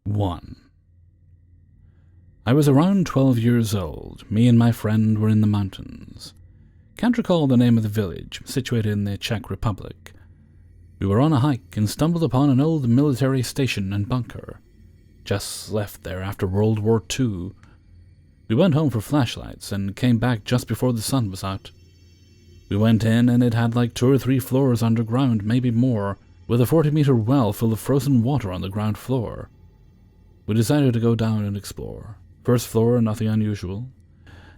1. I was around 12 years old. Me and my friend were in the mountains. Can't recall the name of the village, situated in the Czech Republic. We were on a hike and stumbled upon an old military station and bunker, just left there after World War II. We went home for flashlights and came back just before the sun was out. We went in and it had like 2 or 3 floors underground, maybe more, with a 40-meter well full of frozen water on the ground floor. We decided to go down and explore. First floor, nothing unusual,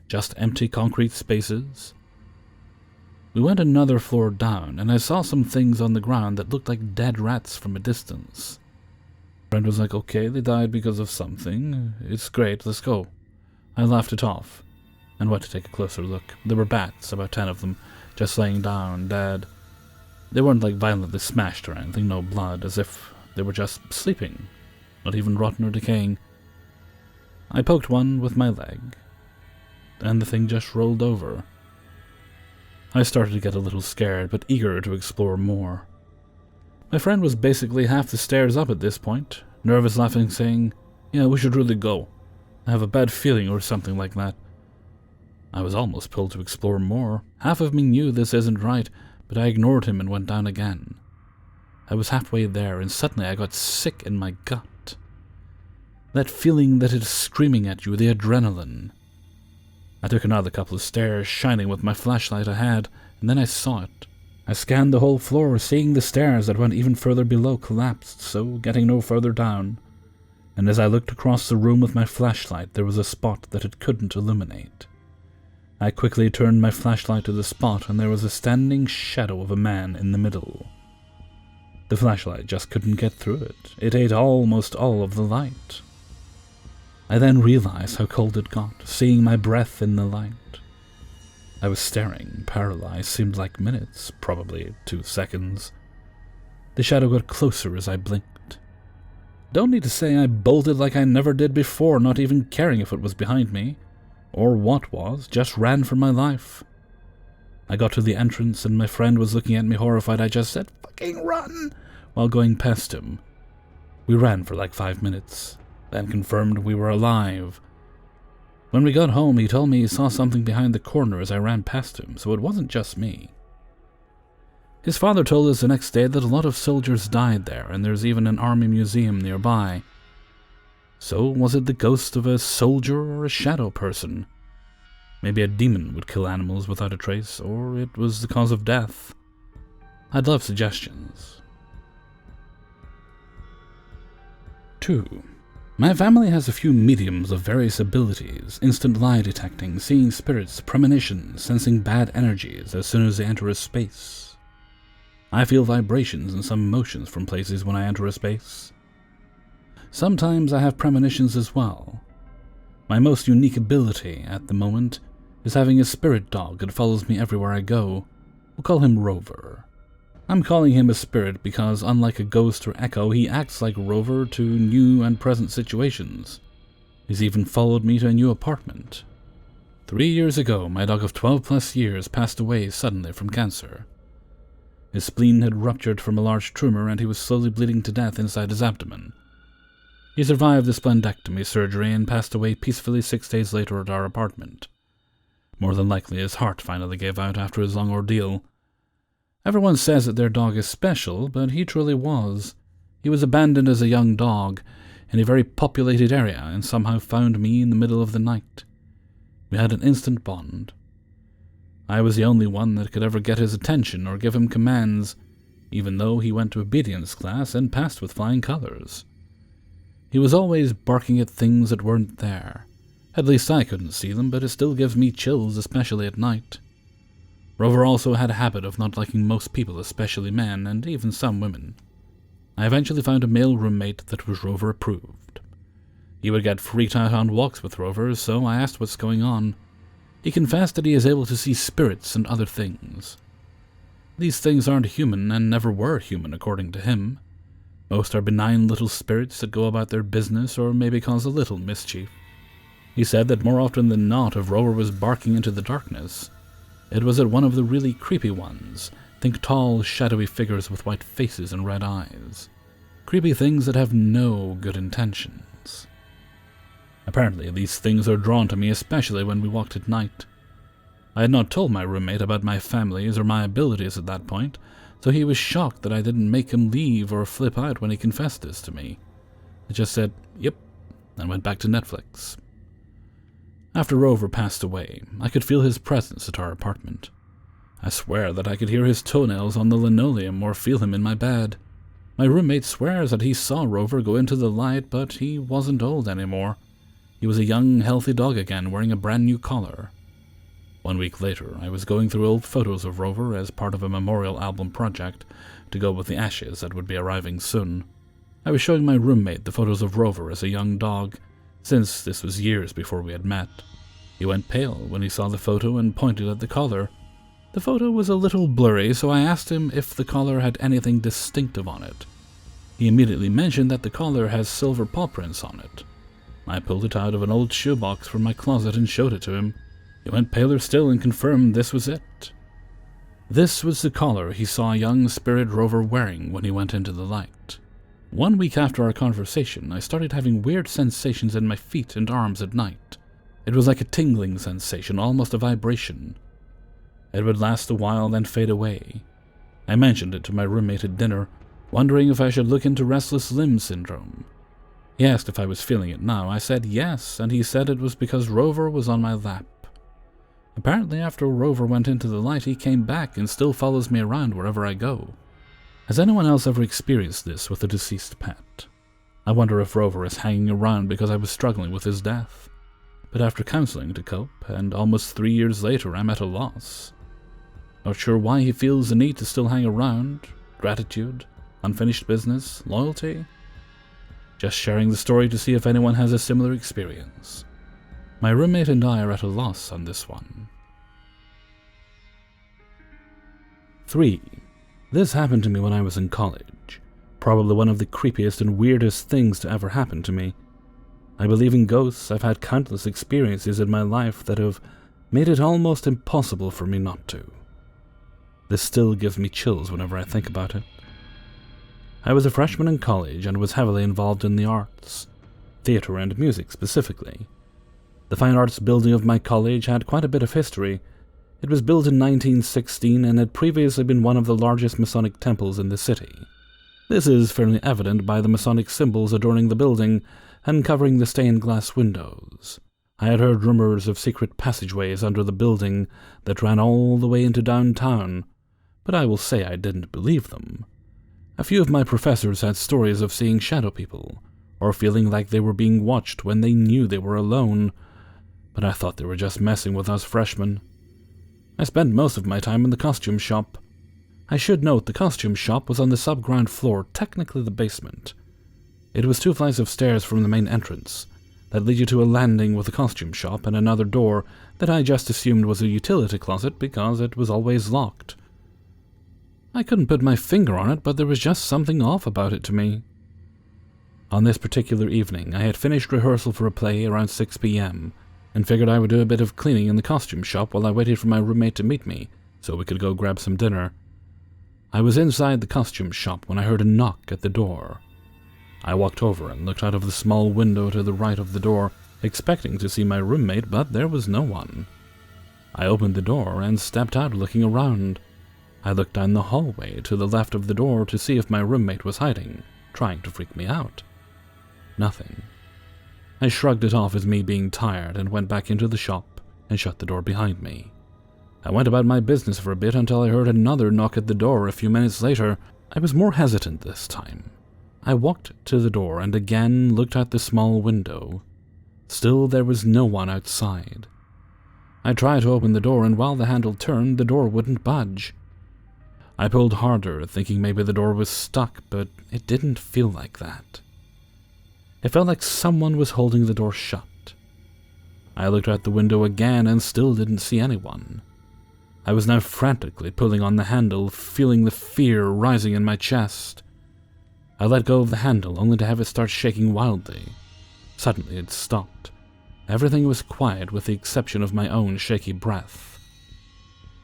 just empty concrete spaces. We went another floor down, and I saw some things on the ground that looked like dead rats from a distance. Friend was like, okay, they died because of something. It's great, let's go. I laughed it off, and went to take a closer look. There were bats, about 10 of them, just laying down, dead. They weren't like violently smashed or anything, no blood, as if they were just sleeping, not even rotten or decaying. I poked one with my leg, and the thing just rolled over. I started to get a little scared, but eager to explore more. My friend was basically half the stairs up at this point, nervous laughing, saying, yeah, we should really go. I have a bad feeling or something like that. I was almost pulled to explore more. Half of me knew this isn't right, but I ignored him and went down again. I was halfway there, and suddenly I got sick in my gut. That feeling that is screaming at you, the adrenaline. I took another couple of stairs, shining with my flashlight I had, and then I saw it. I scanned the whole floor, seeing the stairs that went even further below collapsed, so getting no further down. And as I looked across the room with my flashlight, there was a spot that it couldn't illuminate. I quickly turned my flashlight to the spot, and there was a standing shadow of a man in the middle. The flashlight just couldn't get through it. It ate almost all of the light. I then realized how cold it got, seeing my breath in the light. I was staring, paralyzed, seemed like minutes, probably 2 seconds. The shadow got closer as I blinked. Don't need to say I bolted like I never did before, not even caring if it was behind me, or what was, just ran for my life. I got to the entrance and my friend was looking at me horrified. I just said, "Fucking run!" while going past him. We ran for like 5 minutes. Then confirmed we were alive. When we got home, he told me he saw something behind the corner as I ran past him, so it wasn't just me. His father told us the next day that a lot of soldiers died there, and there's even an army museum nearby. So, was it the ghost of a soldier or a shadow person? Maybe a demon would kill animals without a trace, or it was the cause of death. I'd love suggestions. 2. My family has a few mediums of various abilities: instant lie detecting, seeing spirits, premonition, sensing bad energies as soon as they enter a space. I feel vibrations and some motions from places when I enter a space. Sometimes I have premonitions as well. My most unique ability at the moment is having a spirit dog that follows me everywhere I go. We'll call him Rover. I'm calling him a spirit because, unlike a ghost or echo, he acts like Rover to new and present situations. He's even followed me to a new apartment. 3 years ago, my dog of 12+ years passed away suddenly from cancer. His spleen had ruptured from a large tumor and he was slowly bleeding to death inside his abdomen. He survived the splenectomy surgery and passed away peacefully 6 days later at our apartment. More than likely his heart finally gave out after his long ordeal. Everyone says that their dog is special, but he truly was. He was abandoned as a young dog in a very populated area and somehow found me in the middle of the night. We had an instant bond. I was the only one that could ever get his attention or give him commands, even though he went to obedience class and passed with flying colors. He was always barking at things that weren't there. At least I couldn't see them, but it still gives me chills, especially at night. Rover also had a habit of not liking most people, especially men, and even some women. I eventually found a male roommate that was Rover approved. He would get freaked out on walks with Rover, so I asked what's going on. He confessed that he is able to see spirits and other things. These things aren't human and never were human, according to him. Most are benign little spirits that go about their business or maybe cause a little mischief. He said that more often than not, if Rover was barking into the darkness, it was at one of the really creepy ones. Think tall, shadowy figures with white faces and red eyes. Creepy things that have no good intentions. Apparently, these things are drawn to me, especially when we walked at night. I had not told my roommate about my families or my abilities at that point, so he was shocked that I didn't make him leave or flip out when he confessed this to me. I just said, "Yep," and went back to Netflix. After Rover passed away, I could feel his presence at our apartment. I swear that I could hear his toenails on the linoleum or feel him in my bed. My roommate swears that he saw Rover go into the light, but he wasn't old anymore. He was a young, healthy dog again, wearing a brand new collar. 1 week later, I was going through old photos of Rover as part of a memorial album project to go with the ashes that would be arriving soon. I was showing my roommate the photos of Rover as a young dog, since this was years before we had met. He went pale when he saw the photo and pointed at the collar. The photo was a little blurry, so I asked him if the collar had anything distinctive on it. He immediately mentioned that the collar has silver paw prints on it. I pulled it out of an old shoebox from my closet and showed it to him. He went paler still and confirmed this was it. This was the collar he saw young Spirit Rover wearing when he went into the light. 1 week after our conversation, I started having weird sensations in my feet and arms at night. It was like a tingling sensation, almost a vibration. It would last a while, then fade away. I mentioned it to my roommate at dinner, wondering if I should look into restless limb syndrome. He asked if I was feeling it now. I said yes, and he said it was because Rover was on my lap. Apparently, after Rover went into the light, he came back and still follows me around wherever I go. Has anyone else ever experienced this with a deceased pet? I wonder if Rover is hanging around because I was struggling with his death. But after counseling to cope, and almost 3 years later, I'm at a loss. Not sure why he feels the need to still hang around. Gratitude, unfinished business, loyalty? Just sharing the story to see if anyone has a similar experience. My roommate and I are at a loss on this one. 3. This happened to me when I was in college. Probably one of the creepiest and weirdest things to ever happen to me. I believe in ghosts. I've had countless experiences in my life that have made it almost impossible for me not to. This still gives me chills whenever I think about it. I was a freshman in college and was heavily involved in the arts, theater and music specifically. The fine arts building of my college had quite a bit of history. It was built in 1916 and had previously been one of the largest Masonic temples in the city. This is fairly evident by the Masonic symbols adorning the building and covering the stained glass windows. I had heard rumors of secret passageways under the building that ran all the way into downtown, but I will say I didn't believe them. A few of my professors had stories of seeing shadow people, or feeling like they were being watched when they knew they were alone, but I thought they were just messing with us freshmen. I spent most of my time in the costume shop. I should note the costume shop was on the sub-ground floor, technically the basement. It was 2 flights of stairs from the main entrance that lead you to a landing with a costume shop and another door that I just assumed was a utility closet because it was always locked. I couldn't put my finger on it, but there was just something off about it to me. On this particular evening, I had finished rehearsal for a play around 6 p.m. and figured I would do a bit of cleaning in the costume shop while I waited for my roommate to meet me so we could go grab some dinner. I was inside the costume shop when I heard a knock at the door. I walked over and looked out of the small window to the right of the door, expecting to see my roommate, but there was no one. I opened the door and stepped out looking around. I looked down the hallway to the left of the door to see if my roommate was hiding, trying to freak me out. Nothing. I shrugged it off as me being tired and went back into the shop and shut the door behind me. I went about my business for a bit until I heard another knock at the door a few minutes later. I was more hesitant this time. I walked to the door and again looked out the small window. Still there was no one outside. I tried to open the door, and while the handle turned, the door wouldn't budge. I pulled harder, thinking maybe the door was stuck, but it didn't feel like that. It felt like someone was holding the door shut. I looked out the window again and still didn't see anyone. I was now frantically pulling on the handle, feeling the fear rising in my chest. I let go of the handle, only to have it start shaking wildly. Suddenly it stopped. Everything was quiet with the exception of my own shaky breath.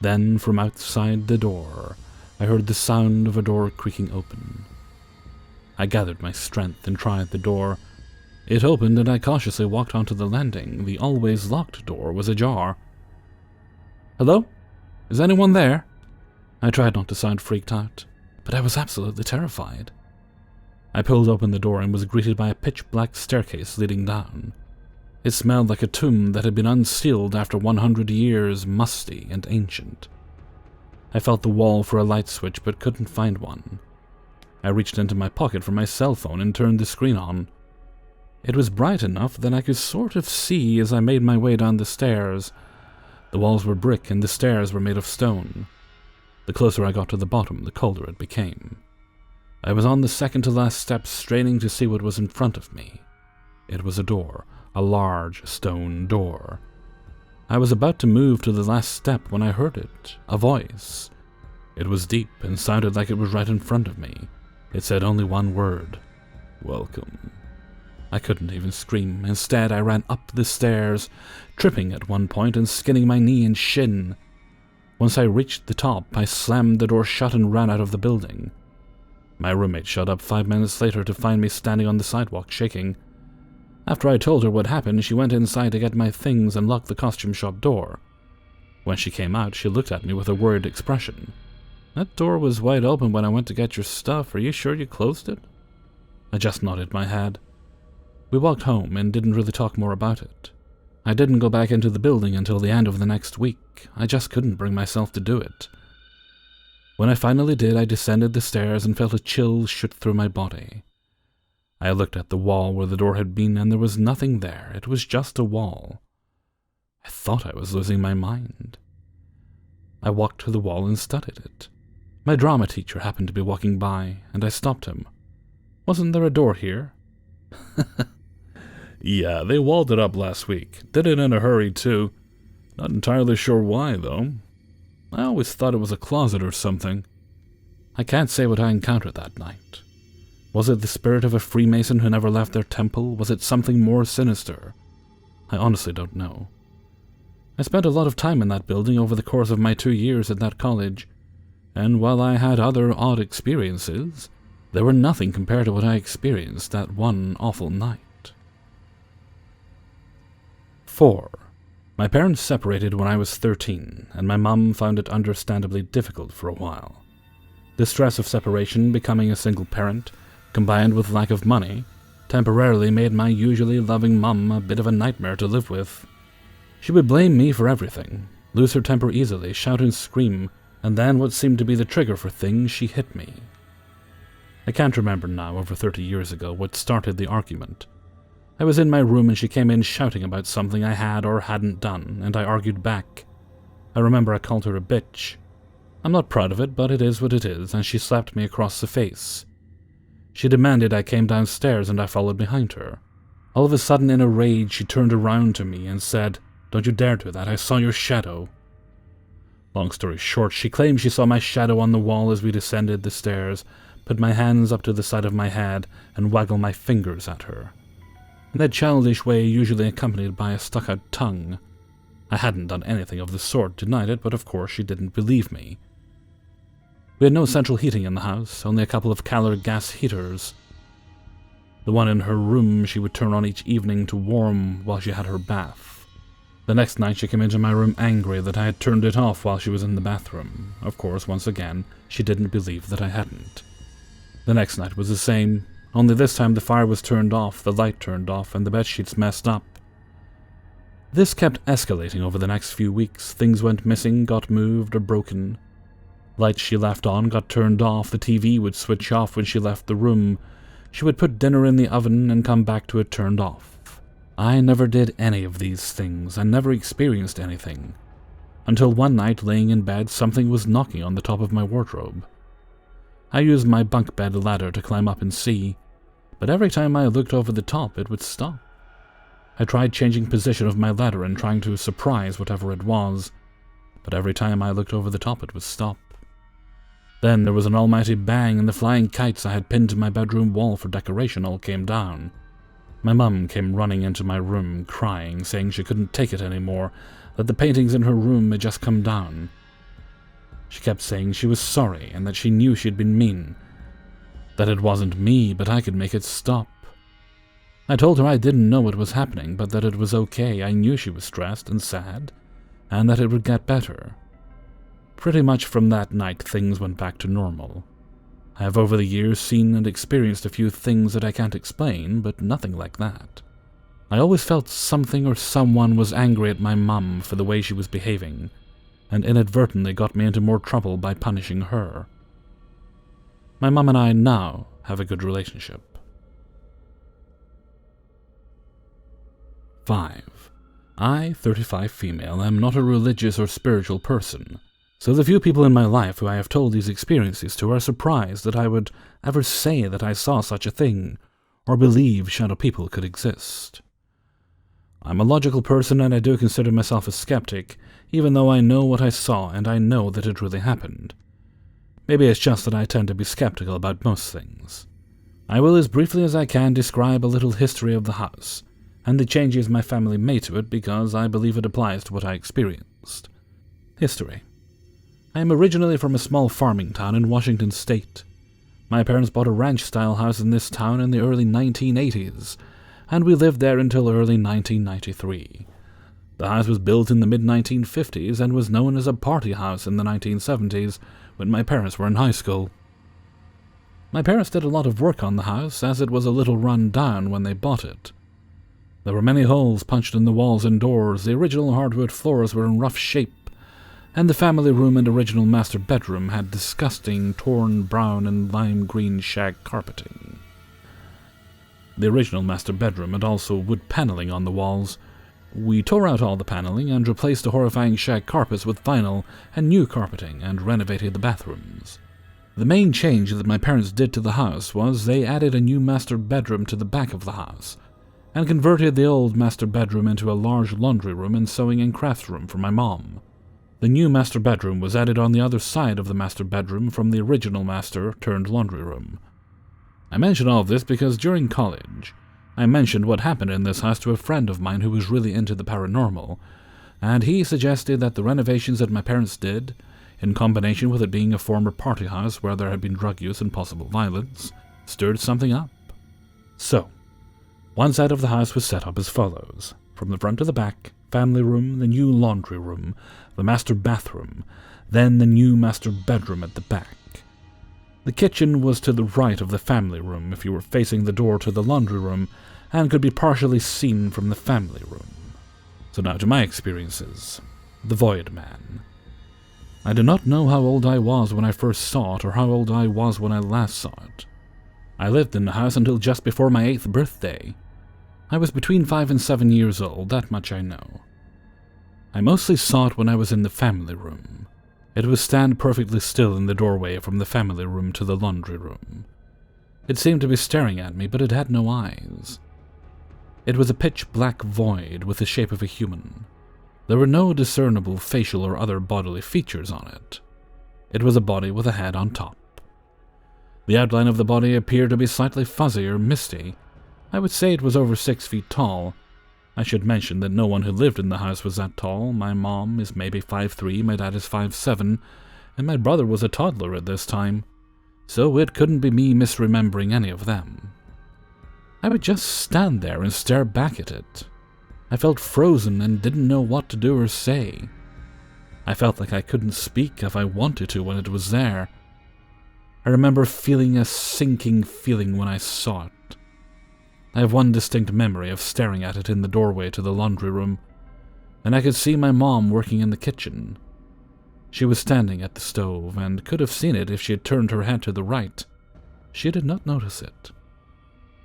Then, from outside the door, I heard the sound of a door creaking open. I gathered my strength and tried the door. It opened and I cautiously walked onto the landing. The always locked door was ajar. "Hello? Is anyone there?" I tried not to sound freaked out, but I was absolutely terrified. I pulled open the door and was greeted by a pitch-black staircase leading down. It smelled like a tomb that had been unsealed after 100 years, musty and ancient. I felt the wall for a light switch but couldn't find one. I reached into my pocket for my cell phone and turned the screen on. It was bright enough that I could sort of see as I made my way down the stairs. The walls were brick and the stairs were made of stone. The closer I got to the bottom, the colder it became. I was on the second-to-last step, straining to see what was in front of me. It was a door, a large stone door. I was about to move to the last step when I heard it, a voice. It was deep and sounded like it was right in front of me. It said only one word: "Welcome." I couldn't even scream. Instead, I ran up the stairs, tripping at one point and skinning my knee and shin. Once I reached the top, I slammed the door shut and ran out of the building. My roommate showed up 5 minutes later to find me standing on the sidewalk, shaking. After I told her what happened, she went inside to get my things and locked the costume shop door. When she came out, she looked at me with a worried expression. "That door was wide open when I went to get your stuff. Are you sure you closed it?" I just nodded my head. We walked home and didn't really talk more about it. I didn't go back into the building until the end of the next week. I just couldn't bring myself to do it. When I finally did, I descended the stairs and felt a chill shoot through my body. I looked at the wall where the door had been, and there was nothing there. It was just a wall. I thought I was losing my mind. I walked to the wall and studied it. My drama teacher happened to be walking by, and I stopped him. "Wasn't there a door here?" "Yeah, they walled it up last week. Did it in a hurry, too. Not entirely sure why, though. I always thought it was a closet or something." I can't say what I encountered that night. Was it the spirit of a Freemason who never left their temple? Was it something more sinister? I honestly don't know. I spent a lot of time in that building over the course of my 2 years at that college, and while I had other odd experiences, they were nothing compared to what I experienced that one awful night. 4. My parents separated when I was 13, and my mum found it understandably difficult for a while. The stress of separation, becoming a single parent, combined with lack of money, temporarily made my usually loving mum a bit of a nightmare to live with. She would blame me for everything, lose her temper easily, shout and scream, and then what seemed to be the trigger for things, she hit me. I can't remember now, over 30 years ago, what started the argument. I was in my room and she came in shouting about something I had or hadn't done, and I argued back. I remember I called her a bitch. I'm not proud of it, but it is what it is, and she slapped me across the face. She demanded I came downstairs and I followed behind her. All of a sudden, in a rage, she turned around to me and said, "Don't you dare do that, I saw your shadow." Long story short, she claimed she saw my shadow on the wall as we descended the stairs, put my hands up to the side of my head, and waggle my fingers at her. In that childish way usually accompanied by a stuck-out tongue. I hadn't done anything of the sort, denied it, but of course she didn't believe me. We had no central heating in the house, only a couple of Calor gas heaters. The one in her room she would turn on each evening to warm while she had her bath. The next night she came into my room angry that I had turned it off while she was in the bathroom. Of course, once again, she didn't believe that I hadn't. The next night was the same, only this time the fire was turned off, the light turned off, and the bedsheets messed up. This kept escalating over the next few weeks. Things went missing, got moved, or broken. Lights she left on got turned off, the TV would switch off when she left the room. She would put dinner in the oven and come back to it turned off. I never did any of these things. I never experienced anything. Until one night, laying in bed, something was knocking on the top of my wardrobe. I used my bunk bed ladder to climb up and see, but every time I looked over the top, it would stop. I tried changing position of my ladder and trying to surprise whatever it was, but every time I looked over the top, it would stop. Then there was an almighty bang, and the flying kites I had pinned to my bedroom wall for decoration all came down. My mum came running into my room, crying, saying she couldn't take it anymore, that the paintings in her room had just come down. She kept saying she was sorry and that she knew she'd been mean, that it wasn't me, but I could make it stop. I told her I didn't know what was happening, but that it was okay. I knew she was stressed and sad, and that it would get better. Pretty much from that night, things went back to normal. I have over the years seen and experienced a few things that I can't explain, but nothing like that. I always felt something or someone was angry at my mum for the way she was behaving, and inadvertently got me into more trouble by punishing her. My mum and I now have a good relationship. 5. I, 35 female, am not a religious or spiritual person, so the few people in my life who I have told these experiences to are surprised that I would ever say that I saw such a thing, or believe shadow people could exist. I'm a logical person and I do consider myself a skeptic, even though I know what I saw and I know that it really happened. Maybe it's just that I tend to be skeptical about most things. I will as briefly as I can describe a little history of the house, and the changes my family made to it because I believe it applies to what I experienced. History. I am originally from a small farming town in Washington state. My parents bought a ranch-style house in this town in the early 1980s, and we lived there until early 1993. The house was built in the mid-1950s and was known as a party house in the 1970s when my parents were in high school. My parents did a lot of work on the house as it was a little run down when they bought it. There were many holes punched in the walls and doors, the original hardwood floors were in rough shape, and the family room and original master bedroom had disgusting torn brown and lime green shag carpeting. The original master bedroom had also wood paneling on the walls. We tore out all the paneling and replaced the horrifying shag carpets with vinyl and new carpeting and renovated the bathrooms. The main change that my parents did to the house was they added a new master bedroom to the back of the house, and converted the old master bedroom into a large laundry room and sewing and crafts room for my mom. The new master bedroom was added on the other side of the master bedroom from the original master turned laundry room. I mention all of this because during college, I mentioned what happened in this house to a friend of mine who was really into the paranormal, and he suggested that the renovations that my parents did, in combination with it being a former party house where there had been drug use and possible violence, stirred something up. So, one side of the house was set up as follows. From the front to the back, family room, the new laundry room, the master bathroom, then the new master bedroom at the back. The kitchen was to the right of the family room if you were facing the door to the laundry room, and could be partially seen from the family room. So now to my experiences. The Void Man. I do not know how old I was when I first saw it or how old I was when I last saw it. I lived in the house until just before my 8th birthday. I was between 5 and 7 years old, that much I know. I mostly saw it when I was in the family room. It would stand perfectly still in the doorway from the family room to the laundry room. It seemed to be staring at me, but it had no eyes. It was a pitch-black void with the shape of a human. There were no discernible facial or other bodily features on it. It was a body with a head on top. The outline of the body appeared to be slightly fuzzy or misty. I would say it was over 6 feet tall. I should mention that no one who lived in the house was that tall. My mom is maybe 5'3", my dad is 5'7", and my brother was a toddler at this time, so it couldn't be me misremembering any of them. I would just stand there and stare back at it. I felt frozen and didn't know what to do or say. I felt like I couldn't speak if I wanted to when it was there. I remember feeling a sinking feeling when I saw it. I have one distinct memory of staring at it in the doorway to the laundry room, and I could see my mom working in the kitchen. She was standing at the stove and could have seen it if she had turned her head to the right. She did not notice it.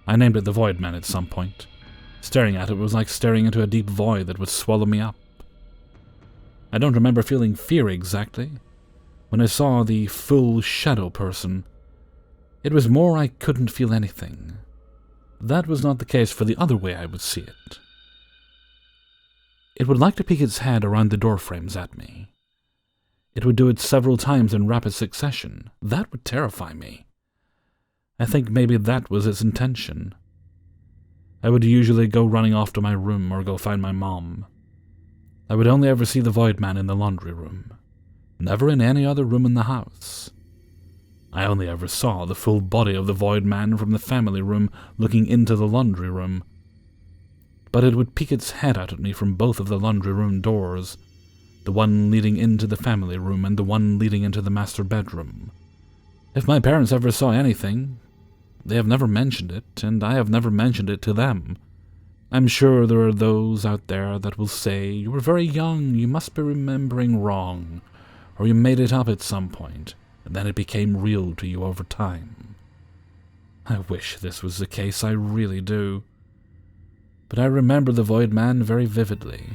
I named it the Void Man at some point. Staring at it was like staring into a deep void that would swallow me up. I don't remember feeling fear exactly. When I saw the full shadow person, it was more I couldn't feel anything. That was not the case for the other way I would see it. It would like to peek its head around the door frames at me. It would do it several times in rapid succession. That would terrify me. I think maybe that was its intention. I would usually go running off to my room or go find my mom. I would only ever see the Void Man in the laundry room, never in any other room in the house. I only ever saw the full body of the Void Man from the family room looking into the laundry room. But it would peek its head out at me from both of the laundry room doors, the one leading into the family room and the one leading into the master bedroom. If my parents ever saw anything, they have never mentioned it, and I have never mentioned it to them. I'm sure there are those out there that will say, "You were very young, you must be remembering wrong, or you made it up at some point, and then it became real to you over time." I wish this was the case, I really do. But I remember the Void Man very vividly.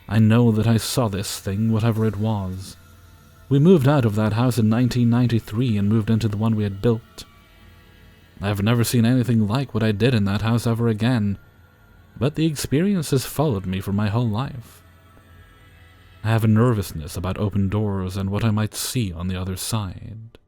I know that I saw this thing, whatever it was. We moved out of that house in 1993 and moved into the one we had built. I have never seen anything like what I did in that house ever again, but the experience has followed me for my whole life. I have a nervousness about open doors and what I might see on the other side.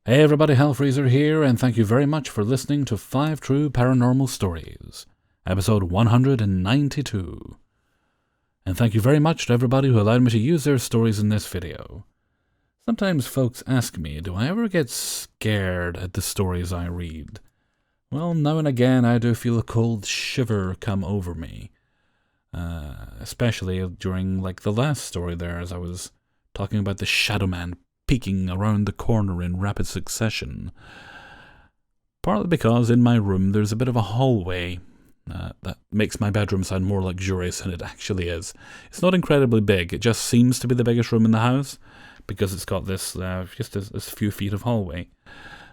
Hey everybody, Hellfreezer here, and thank you very much for listening to 5 True Paranormal Stories, episode 192. And thank you very much to everybody who allowed me to use their stories in this video. Sometimes folks ask me, do I ever get scared at the stories I read? Well, now and again I do feel a cold shiver come over me. Especially during, the last story there, as I was talking about the Shadow Man peeking around the corner in rapid succession. Partly because in my room there's a bit of a hallway that makes my bedroom sound more luxurious than it actually is. It's not incredibly big, it just seems to be the biggest room in the house, because it's got this just a few feet of hallway.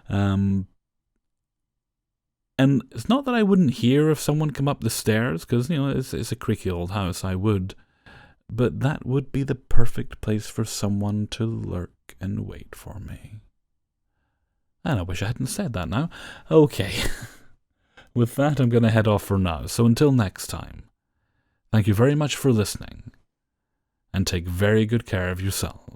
And it's not that I wouldn't hear if someone come up the stairs, because, it's a creaky old house, I would. But that would be the perfect place for someone to lurk and wait for me. And I wish I hadn't said that now. Okay. With that, I'm going to head off for now, so until next time, thank you very much for listening, and take very good care of yourselves.